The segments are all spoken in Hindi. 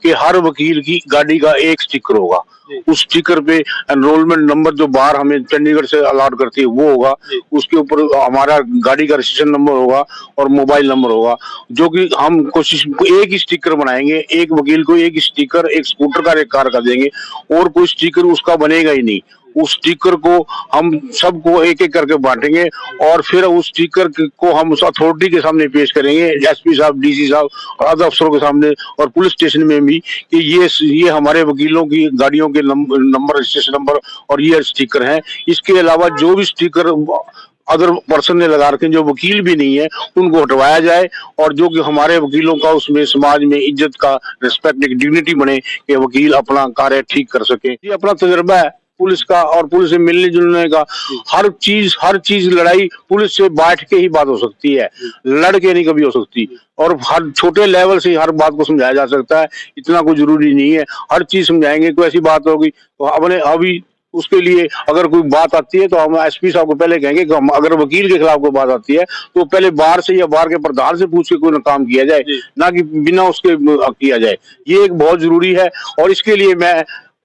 कि हर वकील की गाड़ी का एक स्टिकर होगा। उस स्टिकर पे एनरोलमेंट नंबर जो बार हमें चंडीगढ़ से अलॉट करती है वो होगा, उसके ऊपर हमारा गाड़ी का रजिस्ट्रेशन नंबर होगा और मोबाइल नंबर होगा। जो कि हम कोशिश एक ही स्टिकर बनाएंगे, एक वकील को एक स्टिकर एक स्कूटर का एक कार का देंगे और कोई स्टिकर उसका बनेगा ही नहीं। उस स्टिकर को हम सबको एक एक करके बांटेंगे और फिर उस स्टिकर को हम उस अथॉरिटी के सामने पेश करेंगे, एसपी साहब, डीसी साहब और अदर अफसरों के सामने और पुलिस स्टेशन में भी, कि ये हमारे वकीलों की गाड़ियों के नंबर, रजिस्ट्रेशन नंबर और ये स्टिकर हैं। इसके अलावा जो भी स्टिकर अदर पर्सन ने लगा रखे जो वकील भी नहीं है उनको हटवाया जाए और जो कि हमारे वकीलों का उसमें समाज में इज्जत का, रिस्पेक्ट, एक डिग्निटी बने कि वकील अपना कार्य ठीक कर सके। ये अपना तजुर्बा है पुलिस का और पुलिस से मिलने जुलने का। हर चीज लड़ाई पुलिस से बैठ के ही बात हो सकती है, लड़ के नहीं कभी हो सकती। और हर छोटे लेवल से हर बात को समझाया जा सकता है, इतना कोई जरूरी नहीं है। हर चीज समझाएंगे, कोई ऐसी बात होगी तो अपने अभी उसके लिए अगर कोई बात आती है तो हम एसपी साहब को पहले कहेंगे कि हम अगर वकील के खिलाफ कोई बात आती है तो पहले बार से या बार के प्रधान से पूछ के कोई काम किया जाए, ना कि बिना उसके किया जाए। ये एक बहुत जरूरी है और इसके लिए मैं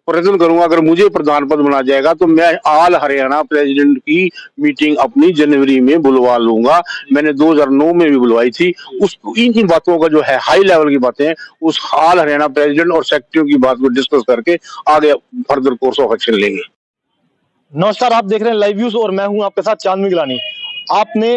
प्रयत्न करूंगा। अगर मुझे प्रधान पद बना जाएगा तो मैं ऑल हरियाणा प्रेसिडेंट की मीटिंग अपनी जनवरी में बुलवा लूंगा। मैंने 2009 में भी बुलवाई थी। उस इन बातों का जो है हाई लेवल की बातें हैं, उस ऑल हरियाणा प्रेसिडेंट और सेक्रेटरी की बात को डिस्कस करके आगे फर्दर कोर्स ऑफ एक्शन लेंगे। नमस्कार, आप देख रहे हैं लाइव व्यूज और मैं हूं आपके साथ चांदनी गिलानी। आपने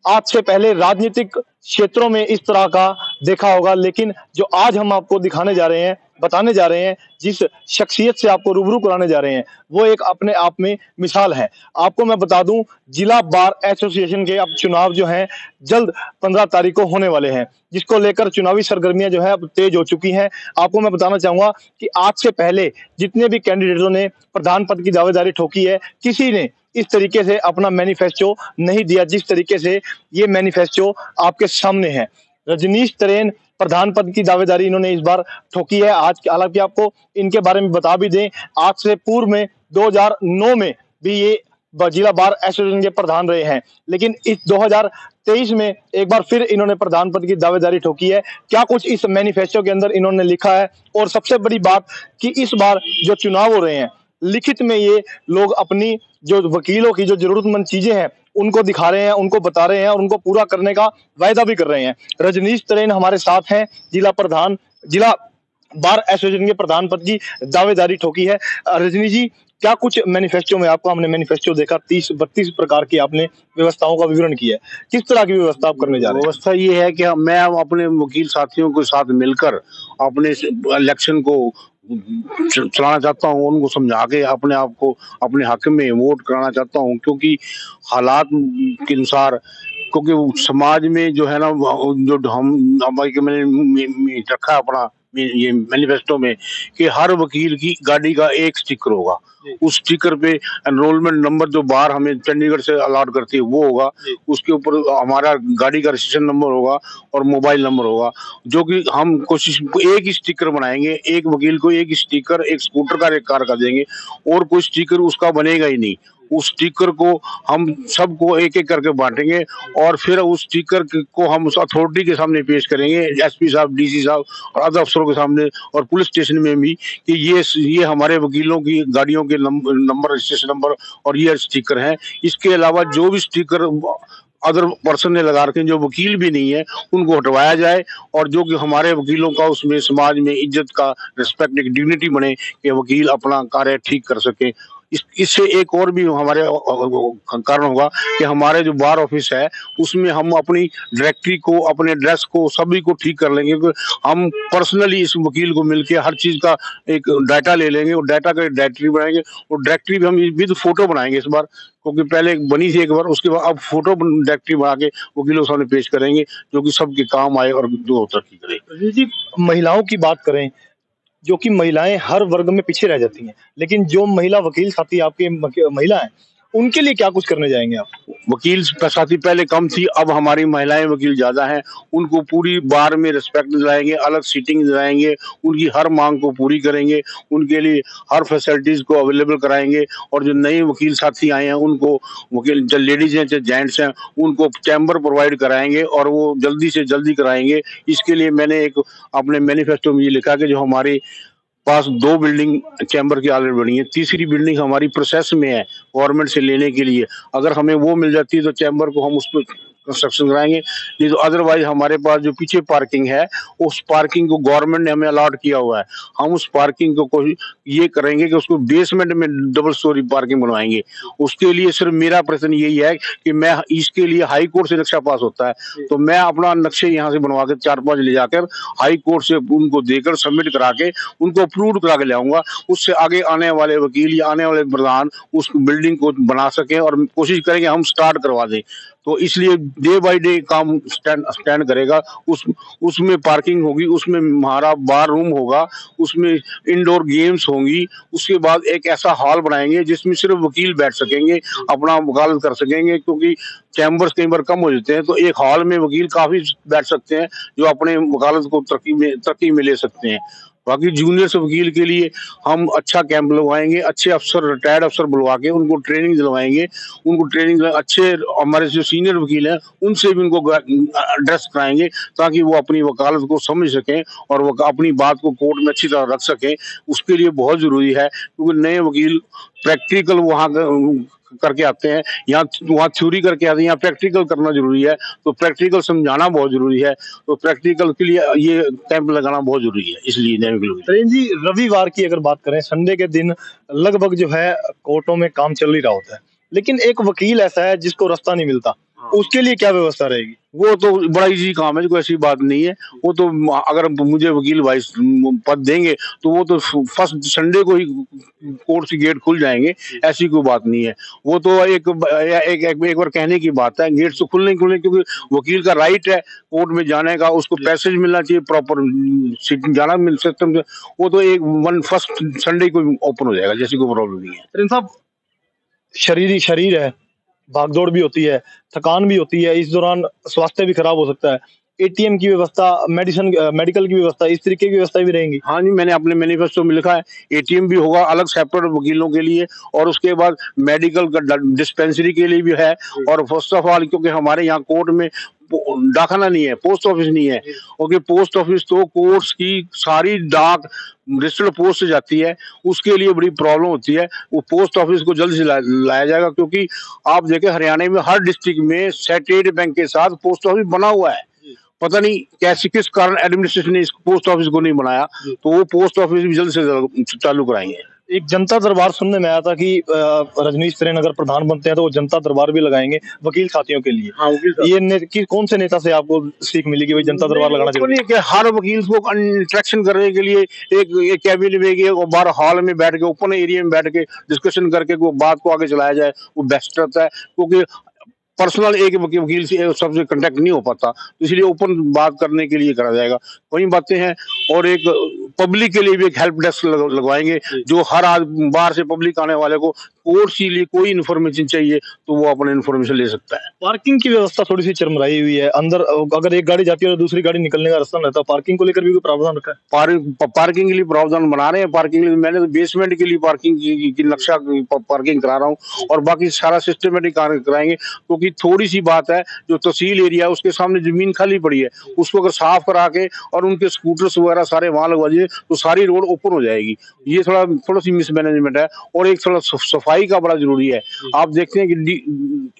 आज से पहले राजनीतिक क्षेत्रों में इस तरह का देखा होगा, लेकिन जो आज हम आपको दिखाने जा रहे हैं, बताने जा रहे हैं, जिस शख्सियत से आपको रूबरू कराने जा रहे हैं, वो एक अपने आप में मिसाल है। आपको मैं बता दूं, जिला बार एसोसिएशन के अब चुनाव जो हैं जल्द 15 तारीख को होने वाले हैं, जिसको लेकर चुनावी सरगर्मियां जो है अब तेज हो चुकी हैं। आपको मैं बताना चाहूंगा कि आज से पहले जितने भी कैंडिडेटों ने प्रधान पद की दावेदारी ठोकी है, किसी ने इस तरीके से अपना मैनिफेस्टो नहीं दिया जिस तरीके से ये मैनिफेस्टो आपके सामने है। रजनीश तरेन प्रधान पद की दावेदारी इन्होंने इस बार ठोकी है। आज हालांकि आपको इनके बारे में बता भी दें, आज से पूर्व में 2009 में भी ये जिला बार एसोसिएशन के प्रधान रहे हैं, लेकिन इस 2023 में एक बार फिर इन्होंने प्रधान पद की दावेदारी ठोकी है। क्या कुछ इस मैनिफेस्टो के अंदर इन्होंने लिखा है, और सबसे बड़ी बात कि इस बार जो चुनाव हो रहे हैं लिखित में ये लोग अपनी जो वकीलों की जो जरूरतमंद चीजें हैं उनको दिखा रहे हैं, उनको बता रहे हैं और उनको पूरा करने का वायदा भी कर रहे हैं। रजनीश तरेन हमारे साथ हैं, जिला बार एसोसिएशन के प्रधान पद की दावेदारी ठोकी है। रजनीश जी, क्या कुछ मैनिफेस्टो में आपको, हमने मैनिफेस्टो देखा 30-32 प्रकार की आपने व्यवस्थाओं का विवरण किया है, किस तरह की व्यवस्था आप करने जा रहे हैं? व्यवस्था ये है कि मैं अपने वकील साथियों के साथ मिलकर अपने इलेक्शन को चलाना चाहता हूँ, उनको समझा के अपने आप को अपने हक में वोट कराना चाहता हूँ। क्योंकि हालात के अनुसार, क्योंकि समाज में जो है ना, जो मैंने रखा अपना ये मैनिफेस्टो में कि हर वकील की गाड़ी का एक स्टिकर होगा। उस स्टिकर पे एनरोलमेंट नंबर जो बार हमें चंडीगढ़ से अलॉट करती है वो होगा, उसके ऊपर हमारा गाड़ी का रजिस्ट्रेशन नंबर होगा और मोबाइल नंबर होगा। जो कि हम कोशिश एक ही स्टिकर बनाएंगे, एक वकील को एक स्टिकर एक स्कूटर का एक कार का देंगे और कोई स्टिकर उसका बनेगा ही नहीं। उस स्टिकर को हम सबको एक एक करके बांटेंगे और फिर उस स्टिकर को हम उस अथॉरिटी के सामने पेश करेंगे, एसपी साहब, डीसी साहब और अदर अफसरों के सामने और पुलिस स्टेशन में भी, कि ये हमारे वकीलों की गाड़ियों के नंबर, रजिस्ट्रेशन नंबर और ये स्टिकर हैं। इसके अलावा जो भी स्टिकर अदर पर्सन ने लगा रखे जो वकील भी नहीं है उनको हटवाया जाए और जो कि हमारे वकीलों का उसमें समाज में इज्जत का, रिस्पेक्ट, एक डिग्निटी बने कि वकील अपना कार्य ठीक कर सके। इससे एक और भी हमारे कारण होगा कि हमारे जो बार ऑफिस है उसमें हम अपनी डायरेक्टरी को, अपने एड्रेस को, सभी को ठीक कर लेंगे। हम पर्सनली इस वकील को मिलके हर चीज का एक डाटा ले लेंगे और डाटा का डायरेक्टरी बनाएंगे और डायरेक्टरी भी हम विद फोटो बनाएंगे इस बार, क्योंकि पहले बनी थी एक बार, उसके बाद अब फोटो डायरेक्टरी बना के वकीलों के सामने पेश करेंगे जो कि सबके काम आए और जो तरक्की करे। जी, महिलाओं की बात करें, जो कि महिलाएं हर वर्ग में पीछे रह जाती हैं, लेकिन जो महिला वकील साथी आपके महिला हैं उनके लिए क्या कुछ करने जाएंगे आप? वकील साथी पहले कम थी, अब हमारी महिलाएं वकील ज्यादा हैं। उनको पूरी बार में रिस्पेक्ट दिलाएंगे, अलग सीटिंग दिलाएंगे, उनकी हर मांग को पूरी करेंगे, उनके लिए हर फैसिलिटीज को अवेलेबल कराएंगे। और जो नए वकील साथी आए हैं उनको, वकील जो लेडीज हैं चाहे जेंट्स हैं, उनको चैम्बर प्रोवाइड कराएंगे और वो जल्दी से जल्दी कराएंगे। इसके लिए मैंने एक अपने मैनिफेस्टो में ये लिखा कि जो हमारे पास 2 बिल्डिंग चैम्बर की ऑलरेडी बनी है, तीसरी बिल्डिंग हमारी प्रोसेस में है गवर्नमेंट से लेने के लिए। अगर हमें वो मिल जाती है तो चैम्बर को हम उस पर कंस्ट्रक्शन कराएंगे, नहीं तो अदरवाइज हमारे पास जो पीछे पार्किंग है, उस पार्किंग को गवर्नमेंट ने हमें अलॉट किया हुआ है, हम उस पार्किंग को कोई ये करेंगे कि उसको बेसमेंट में डबल स्टोरी पार्किंग बनवाएंगे। उसके लिए सिर्फ मेरा प्रश्न यही है कि मैं इसके लिए हाई कोर्ट से नक्शा पास होता है, तो मैं अपना नक्शे यहाँ से बनवा के 4-5 ले जाकर हाई कोर्ट से उनको देकर सबमिट करा के उनको अप्रूव करा के ले आऊंगा। उससे आगे आने वाले वकील या आने वाले प्रधान उस बिल्डिंग को बना सके और कोशिश करेंगे हम स्टार्ट करवा दें। तो इसलिए डे बाय डे काम स्टैंड करेगा। उसमें पार्किंग होगी, उसमें हमारा बार रूम होगा, उसमें इंडोर गेम्स होंगी। उसके बाद एक ऐसा हॉल बनाएंगे जिसमें सिर्फ वकील बैठ सकेंगे, अपना वकालत कर सकेंगे, क्योंकि चैम्बर्स कई बार कम हो जाते हैं, तो एक हॉल में वकील काफी बैठ सकते हैं जो अपने वकालत को तरक्की में ले सकते हैं। बाकी जूनियर वकील के लिए हम अच्छा कैंप लगवाएंगे, अच्छे अफसर, रिटायर्ड अफसर बुलवा के उनको ट्रेनिंग दिलवाएंगे। उनको ट्रेनिंग अच्छे, हमारे जो सीनियर वकील हैं उनसे भी उनको एड्रेस कराएंगे, ताकि वो अपनी वकालत को समझ सकें और वो अपनी बात को कोर्ट में अच्छी तरह रख सकें। उसके लिए बहुत जरूरी है, क्योंकि नए वकील प्रैक्टिकल वहाँ करके आते हैं, यहाँ वहाँ थ्योरी करके आते हैं, यहाँ प्रैक्टिकल करना जरूरी है। तो प्रैक्टिकल समझाना बहुत जरूरी है, तो प्रैक्टिकल के लिए ये कैंप लगाना बहुत जरूरी है। इसलिए तरीन जी, रविवार की अगर बात करें, संडे के दिन लगभग जो है कोर्टों में काम चल ही रहा होता है, लेकिन एक वकील ऐसा है जिसको रास्ता नहीं मिलता, उसके लिए क्या व्यवस्था रहेगी? वो तो बड़ा इजी काम है, कोई ऐसी बात नहीं है। वो तो अगर मुझे वकील वाइस पद देंगे तो वो तो फर्स्ट संडे को ही कोर्ट के गेट खुल जाएंगे, ऐसी कोई बात नहीं है। वो तो एक बार कहने की बात है, गेट तो खुलने क्योंकि वकील का राइट है कोर्ट में जाने का, उसको पैसेज मिलना चाहिए, प्रॉपर सीटिंग जाना मिल सिस्टम से। वो तो एक फर्स्ट संडे को ओपन हो जाएगा, जैसी कोई प्रॉब्लम नहीं है। तरीन साहब, शरीर है, भागदौड़ भी होती है, थकान भी होती है, इस दौरान स्वास्थ्य भी खराब हो सकता है। एटीएम की व्यवस्था, मेडिकल की व्यवस्था, इस तरीके की व्यवस्था भी रहेंगी? हाँ जी, मैंने अपने मैनिफेस्टो में लिखा है, एटीएम भी होगा अलग सेपरेट वकीलों के लिए, और उसके बाद मेडिकल का डिस्पेंसरी के लिए भी है। और फर्स्ट ऑफ ऑल, क्योंकि हमारे यहाँ कोर्ट में डाकखाना नहीं है, पोस्ट ऑफिस नहीं है, क्योंकि पोस्ट ऑफिस तो कोर्ट्स की सारी डाक रजिस्टर्ड पोस्ट से जाती है, उसके लिए बड़ी प्रॉब्लम होती है। वो पोस्ट ऑफिस को जल्द से लाया जाएगा, क्योंकि आप देखें हरियाणा में हर डिस्ट्रिक्ट में सेटेड बैंक के साथ पोस्ट ऑफिस बना हुआ है। पता नहीं कैसे किस कारण एडमिनिस्ट्रेशन ने इस पोस्ट ऑफिस को नहीं बनाया, तो वो पोस्ट ऑफिस भी जल्द से जल्द चालू कराएंगे। एक जनता दरबार सुनने में आया था कि रजनीश तरेन अगर प्रधान बनते हैं तो वो जनता दरबार भी लगाएंगे वकील साथियों के लिए। हाँ, ये कौन से नेता से आपको सीख मिली कि भाई जनता दरबार लगाना चाहिए? कि हर वकील को इंटरेक्शन करने के लिए एक कैबिन में गए, बाहर हॉल में बैठ के, ओपन एरिया में बैठ के डिस्कशन करके वो बात को आगे चलाया जाए, वो बेस्ट रहता है। क्योंकि पर्सनल एक वकील से सबसे कांटेक्ट नहीं हो पाता, तो इसलिए ओपन बात करने के लिए करा जाएगा, वही बातें हैं। और एक पब्लिक के लिए भी एक हेल्प डेस्क लगवाएंगे, जो हर बाहर से पब्लिक आने वाले को कोर्ट के लिए कोई इन्फॉर्मेशन चाहिए तो वो अपने इन्फॉर्मेशन ले सकता है। पार्किंग की व्यवस्था थोड़ी सी चरमराई हुई है, अंदर अगर एक गाड़ी जाती है तो दूसरी गाड़ी निकलने का रास्ता नहीं रहता, पार्किंग को लेकर भी कोई प्रावधान रखा है? पार्किंग के लिए प्रावधान बना रहे हैं। पार्किंग के लिए मैंने तो बेसमेंट के लिए पार्किंग की नक्शा पार्किंग करा रहा हूँ, और बाकी सारा सिस्टमेटिक कार्य कराएंगे। क्योंकि थोड़ी सी बात है, जो तहसील एरिया है उसके सामने जमीन खाली पड़ी है, उसको अगर साफ करा के और उनके स्कूटर्स वगैरह सारे वहां लगवा दिए तो सारी रोड ओपन हो जाएगी। ये थोड़ा सी मिसमैनेजमेंट है, और एक थोड़ा सफाई का बड़ा जरूरी है। आप देखते हैं कि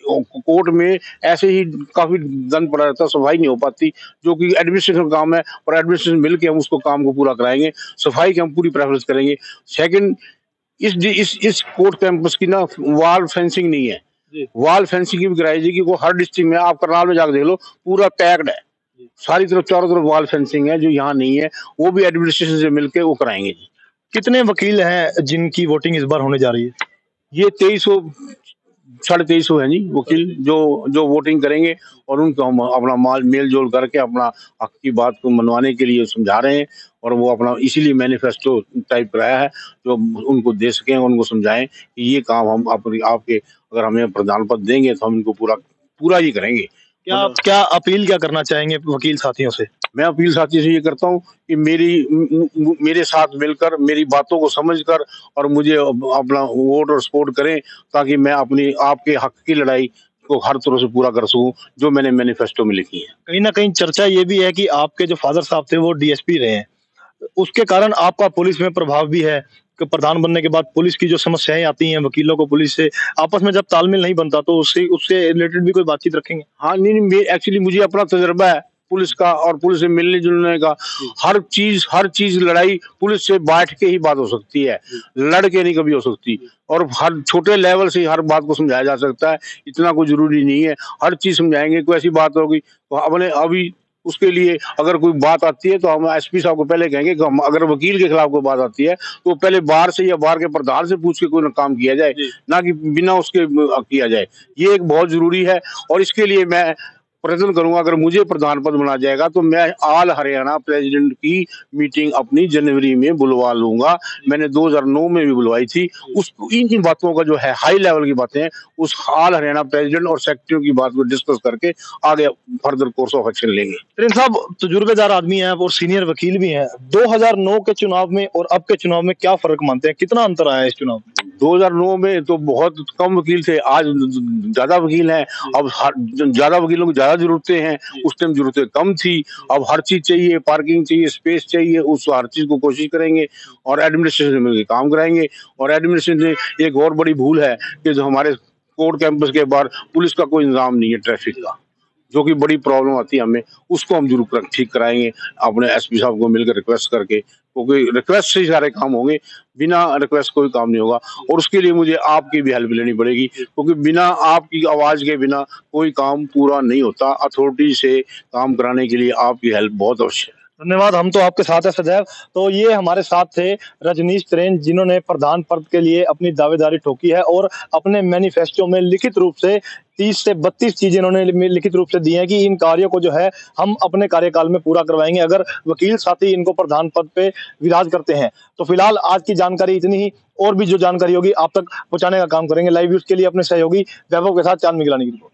कोर्ट में ऐसे ही काफी गंद पड़ा रहता है, सफाई नहीं हो पाती, जो कि एडमिनिस्ट्रेशन काम है, और एडमिनिस्ट्रेशन मिलकर हम उसको काम को पूरा कराएंगे। सफाई की हम पूरी प्रेफरेंस करेंगे। सेकंड, इस कोर्ट कैंपस की ना वॉल फेंसिंग नहीं है, वॉल फेंसिंग की भी कराई जाएगी। वो हर डिस्ट्रिक्ट में, आप करनाल में जाकर देख लो, पूरा पैक्ड है, सारी तरफ चारों तरफ वॉल फेंसिंग है, जो यहाँ नहीं है, वो भी एडमिनिस्ट्रेशन से मिलकर वो कराएंगे। कितने वकील हैं जिनकी वोटिंग इस बार होने जा रही है? ये 2300 2350 है जी वकील जो जो वोटिंग करेंगे, और उनको हम अपना माल मेल जोल करके अपना हक की बात को मनवाने के लिए समझा रहे हैं, और वो अपना इसीलिए मैनिफेस्टो टाइप कराया है जो उनको दे सकें, उनको समझाएं कि ये काम हम अपनी आपके अगर हमें प्रधान पद देंगे तो हम इनको पूरा पूरा ही करेंगे। क्या आप क्या अपील क्या करना चाहेंगे वकील साथियों से? मैं अपील साथी से ये करता हूँ कि मेरे साथ मिलकर मेरी बातों को समझकर और मुझे अपना वोट और सपोर्ट करें, ताकि मैं अपनी आपके हक की लड़ाई को हर तरह से पूरा कर सकूं जो मैंने मैनिफेस्टो में लिखी है। कहीं ना कहीं चर्चा ये भी है कि आपके जो फादर साहब थे वो डीएसपी रहे हैं, उसके कारण आपका पुलिस में प्रभाव भी है कि प्रधान बनने के बाद पुलिस की जो समस्याएं आती हैं वकीलों को पुलिस से आपस में जब तालमेल नहीं बनता तो उससे उससे रिलेटेड भी कोई बातचीत रखेंगे? हाँ, नहीं एक्चुअली मुझे अपना तजुर्बा है पुलिस का और पुलिस से मिलने जुलने का। हर चीज लड़ाई पुलिस से बैठ के ही बात हो सकती है, लड़ के नहीं कभी हो सकती। और हर छोटे लेवल से ही हर बात को समझाया जा सकता है, इतना कोई जरूरी नहीं है। हर चीज समझाएंगे, कोई ऐसी बात होगी तो अपने अभी उसके लिए अगर कोई बात आती है तो हम एसपी साहब को पहले कहेंगे कि हम अगर वकील के खिलाफ कोई बात आती है तो पहले बाहर से या बाहर के प्रधान से पूछ के कोई काम किया जाए, ना कि बिना उसके किया जाए। ये एक बहुत जरूरी है, और इसके लिए मैं प्रयत्न करूंगा। अगर मुझे प्रधान पद बना जाएगा तो मैं ऑल हरियाणा प्रेसिडेंट की मीटिंग अपनी जनवरी में बुलवा लूंगा। मैंने 2009 में भी बुलवाई थी। उस इन बातों का जो है हाई लेवल की बातें हैं, उस ऑल हरियाणा प्रेसिडेंट और सेक्रेटरी की बात को डिस्कस करके आगे फर्दर कोर्स ऑफ एक्शन लेंगे। त्रिन साहब तजुर्बेदार आदमी हैं और सीनियर वकील भी हैं। 2009 के चुनाव में और अब के चुनाव में क्या फर्क मानते हैं, कितना अंतर आया इस चुनाव में? 2009 में तो बहुत कम वकील थे, आज ज्यादा वकील हैं। अब ज्यादा वकीलों को ज्यादा जरूरतें हैं, उस टाइम जरूरतें कम थी। अब हर चीज चाहिए, पार्किंग चाहिए, स्पेस चाहिए, उस हर चीज को कोशिश करेंगे और एडमिनिस्ट्रेशन में मिलकर काम कराएंगे। और एडमिनिस्ट्रेशन में एक और बड़ी भूल है कि जो हमारे कोर्ट कैंपस के बाहर पुलिस का कोई इंतजाम नहीं है ट्रैफिक का, जो कि बड़ी प्रॉब्लम आती है हमें, उसको हम जरूर ठीक कराएंगे अपने एसपी साहब को मिलकर रिक्वेस्ट करके, क्योंकि रिक्वेस्ट से ही सारे काम होंगे, बिना रिक्वेस्ट कोई काम नहीं होगा। और उसके लिए मुझे आपकी भी हेल्प लेनी पड़ेगी, क्योंकि बिना आपकी आवाज के बिना कोई काम पूरा नहीं होता। अथॉरिटी से काम कराने के लिए आपकी हेल्प बहुत आवश्यक है। धन्यवाद, हम तो आपके साथ है सदैव। तो ये हमारे साथ थे रजनीश त्रेन, जिन्होंने प्रधान पद के लिए अपनी दावेदारी ठोकी है और अपने मैनिफेस्टो में लिखित रूप से 30 से 32 चीजें इन्होंने लिखित रूप से दी हैं कि इन कार्यों को जो है हम अपने कार्यकाल में पूरा करवाएंगे अगर वकील साथी इनको प्रधान पद पे विराज करते हैं। तो फिलहाल आज की जानकारी इतनी ही, और भी जो जानकारी होगी आप तक पहुंचाने का काम करेंगे। लाइव न्यूज के लिए अपने सहयोगी वैभव के साथ चांद मिगलानी की रिपोर्ट।